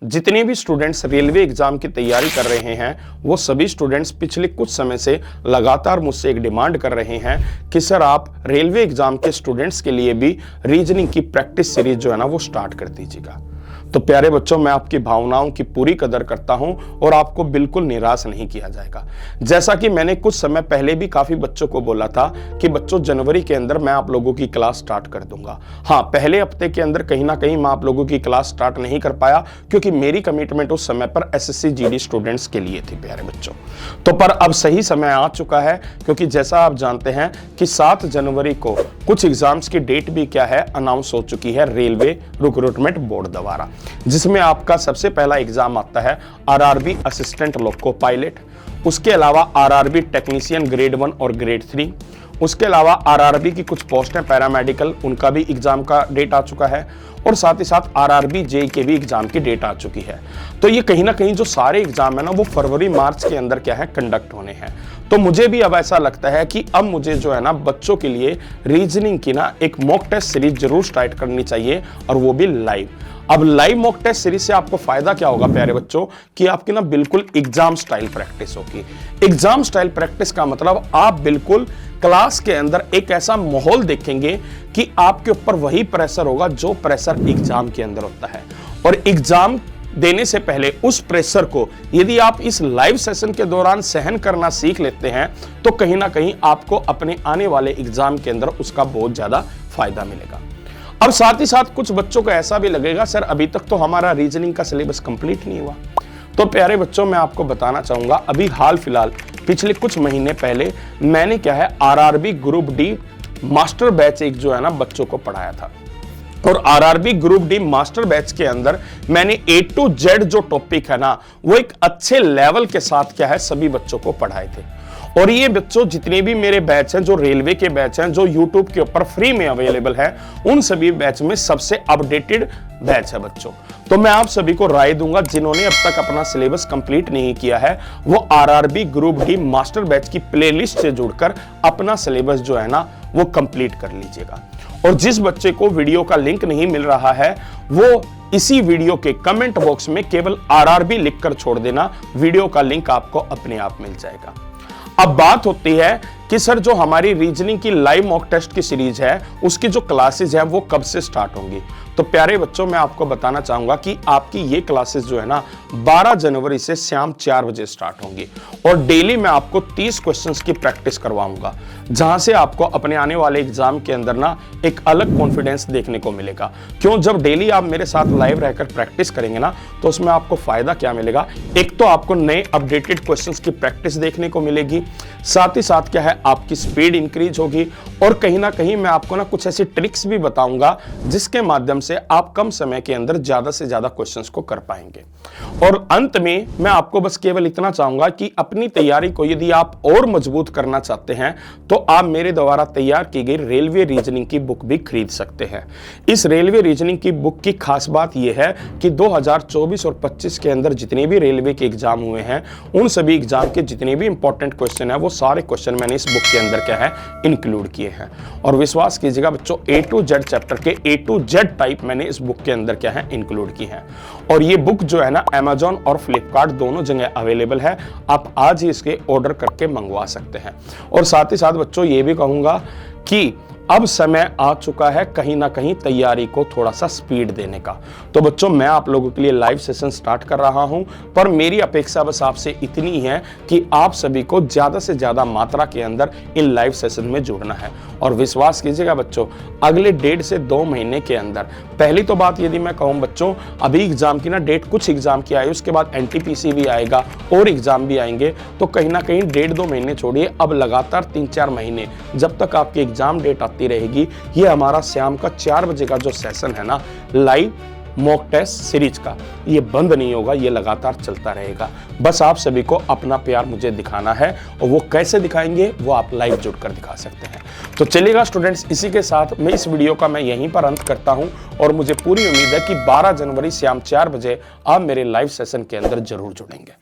जितने भी students railway exam की तैयारी कर रहे हैं वो सभी स्टूडेंट्स पिछले कुछ समय से लगातार मुझसे एक डिमांड कर रहे हैं कि सर आप रेलवे एग्जाम के स्टूडेंट्स के लिए भी रीजनिंग की प्रैक्टिस सीरीज जो है ना वो स्टार्ट कर दीजिएगा। तो प्यारे बच्चों, मैं आपकी भावनाओं की पूरी कदर करता हूं और आपको बिल्कुल निराश नहीं किया जाएगा। जैसा कि मैंने कुछ समय पहले भी काफी बच्चों को बोला था कि बच्चों जनवरी के अंदर मैं आप लोगों की क्लास स्टार्ट कर दूंगा। हाँ, पहले हफ्ते के अंदर कहीं ना कहीं मैं आप लोगों की क्लास स्टार्ट नहीं कर पाया क्योंकि मेरी कमिटमेंट उस समय पर एसएससी जीडी स्टूडेंट्स के लिए थी प्यारे बच्चों। तो पर अब सही समय आ चुका है क्योंकि जैसा आप जानते हैं कि 7 जनवरी को कुछ एग्जाम्स की डेट भी क्या है अनाउंस हो चुकी है रेलवे रिक्रूटमेंट बोर्ड द्वारा, जिसमें आपका सबसे पहला एग्जाम आता है आरआरबी असिस्टेंट लोको पायलट, उसके अलावा आरआरबी टेक्नीशियन ग्रेड 1 और ग्रेड 3, उसके अलावा आरआरबी की कुछ पोस्ट हैं पैरामेडिकल, उनका भी एग्जाम का डेट आ चुका है और साथ ही साथ आरआरबी जेई के भी एग्जाम की डेट आ चुकी है। तो ये कहीं ना कहीं जो सारे एग्जाम है ना वो फरवरी मार्च के अंदर क्या है कंडक्ट होने हैं। तो मुझे भी अब ऐसा लगता है कि अब मुझे जो है ना बच्चों के लिए रीजनिंग की ना एक मॉक टेस्ट सीरीज जरूर स्टार्ट करनी चाहिए और वो भी लाइव। अब लाइव मॉक टेस्ट सीरीज से आपको फायदा क्या होगा प्यारे बच्चों कि आपकी ना बिल्कुल एग्जाम स्टाइल प्रैक्टिस होगी। एग्जाम स्टाइल प्रैक्टिस का मतलब आप बिल्कुल क्लास के अंदर एक ऐसा माहौल देखेंगे कि आपके ऊपर वही प्रेशर होगा जो प्रेशर एग्जाम के अंदर होता है। और एग्जाम देने से पहले उस प्रेशर को यदि आप इस लाइव सेशन के दौरान सहन करना सीख लेते हैं तो कहीं ना कहीं आपको अपने आने वाले एग्जाम के अंदर उसका बहुत ज्यादा फायदा मिलेगा। अब साथ ही साथ कुछ बच्चों को ऐसा भी लगेगा सर अभी तक तो हमारा रीजनिंग का सिलेबस कंप्लीट नहीं हुआ। तो प्यारे बच्चों, मैं आपको बताना चाहूंगा अभी हाल फिलहाल पिछले कुछ महीने पहले मैंने क्या है RRB group D master batch एक जो है ना बच्चों को पढ़ाया था और RRB group D master batch के अंदर मैंने A to Z जो टॉपिक है ना वो एक अच्छे लेवल के साथ क्या है सभी बच्चों को पढ़ाए थे। और ये बच्चों जितने भी मेरे बैच हैं जो रेलवे के बैच हैं जो YouTube के ऊपर फ्री में अवेलेबल है उन सभी बैच में सबसे अपडेटेड बैच है बच्चों। तो मैं आप सभी को राय दूंगा जिन्होंने अब तक अपना सिलेबस कंप्लीट नहीं किया है वो RRB group D master batch की प्लेलिस्ट से जुड़कर अपना सिलेबस जो है ना वो कंप्लीट कर लीजिएगा। और जिस बच्चे को वीडियो का लिंक नहीं मिल रहा है वो इसी वीडियो के कमेंट बॉक्स में केवल आरआरबी लिखकर छोड़ देना, वीडियो का लिंक आपको अपने आप मिल जाएगा। अब बात होती है कि सर जो हमारी रीजनिंग की लाइव मॉक टेस्ट की सीरीज है उसकी जो क्लासेस है वो कब से स्टार्ट होंगी। तो प्यारे बच्चों, मैं आपको बताना चाहूंगा कि आपकी ये क्लासेस जो है ना 12 जनवरी से शाम 4 बजे स्टार्ट होंगी और डेली मैं आपको 30 क्वेश्चंस की प्रैक्टिस करवाऊंगा जहां से आपको अपने आने वाले एग्जाम के अंदर ना एक अलग कॉन्फिडेंस देखने को मिलेगा। क्यों, जब डेली आप मेरे साथ लाइव रहकर प्रैक्टिस करेंगे ना तो उसमें आपको फायदा क्या मिलेगा, एक तो आपको नए अपडेटेड क्वेश्चंस की प्रैक्टिस देखने को मिलेगी, साथ ही साथ क्या है आपकी स्पीड इंक्रीज होगी और कहीं ना कहीं मैं आपको ना कुछ ऐसी ट्रिक्स भी बताऊंगा जिसके माध्यम से आप कम समय के अंदर ज्यादा से ज्यादा क्वेश्चंस को कर पाएंगे। और अंत में मैं आपको बस केवल इतना चाहूंगा कि अपनी तैयारी को यदि आप और मजबूत करना चाहते हैं तो आप मेरे द्वारा तैयार की गई रेलवे रीजनिंग की बुक भी खरीद सकते हैं। इस रेलवे रीजनिंग की बुक की खास बात यह है कि 2024 और 25 के अंदर जितने भी रेलवे के एग्जाम हुए हैं उन सभी एग्जाम के जितने भी इंपॉर्टेंट क्वेश्चन है वो सारे क्वेश्चन मैंने इस बुक के अंदर क्या है इंक्लूड किए हैं। और विश्वास कीजिएगा बच्चों A to Z चैप्टर के A to Z टाइप मैंने इस बुक के अंदर क्या है इंक्लूड की है। और ये बुक जो है ना Amazon और Flipkart दोनों जगह अवेलेबल है, आप आज ही इसके ऑर्डर करके मंगवा सकते हैं। और साथ ही साथ बच्चों ये भी कहूंगा कि अब समय आ चुका है कहीं ना कहीं तैयारी को थोड़ा सा स्पीड देने का। तो बच्चों मैं आप लोगों के लिए लाइव सेशन स्टार्ट कर रहा हूं पर मेरी अपेक्षा बस आपसे इतनी है कि आप सभी को ज्यादा से ज्यादा मात्रा के अंदर इन लाइव सेशन में जुड़ना है। और विश्वास कीजिएगा बच्चों अगले 1.5 से 2 महीने के अंदर, पहली तो बात यदि मैं कहूं बच्चों अभी एग्जाम की ना डेट कुछ एग्जाम की आई, उसके बाद NTPC भी आएगा और एग्जाम भी आएंगे, तो कहीं ना कहीं 1.5-2 महीने छोड़िए अब लगातार 3-4 महीने जब तक आपकी एग्जाम डेट आती रहेगी ये हमारा शाम का 4 बजे का जो सेशन है ना लाइव मॉक टेस्ट सीरीज का ये बंद नहीं होगा, ये लगातार चलता रहेगा। बस आप सभी को अपना प्यार मुझे दिखाना है और वो कैसे दिखाएंगे वो आप लाइव जुड़कर दिखा सकते हैं। तो चलिएगा स्टूडेंट्स, इसी के साथ मैं इस वीडियो का मैं यहीं पर अंत करता हूं और मुझे पूरी उम्मीद है कि 12 जनवरी शाम 4 बजे आप मेरे लाइव सेशन के अंदर जरूर जुड़ेंगे।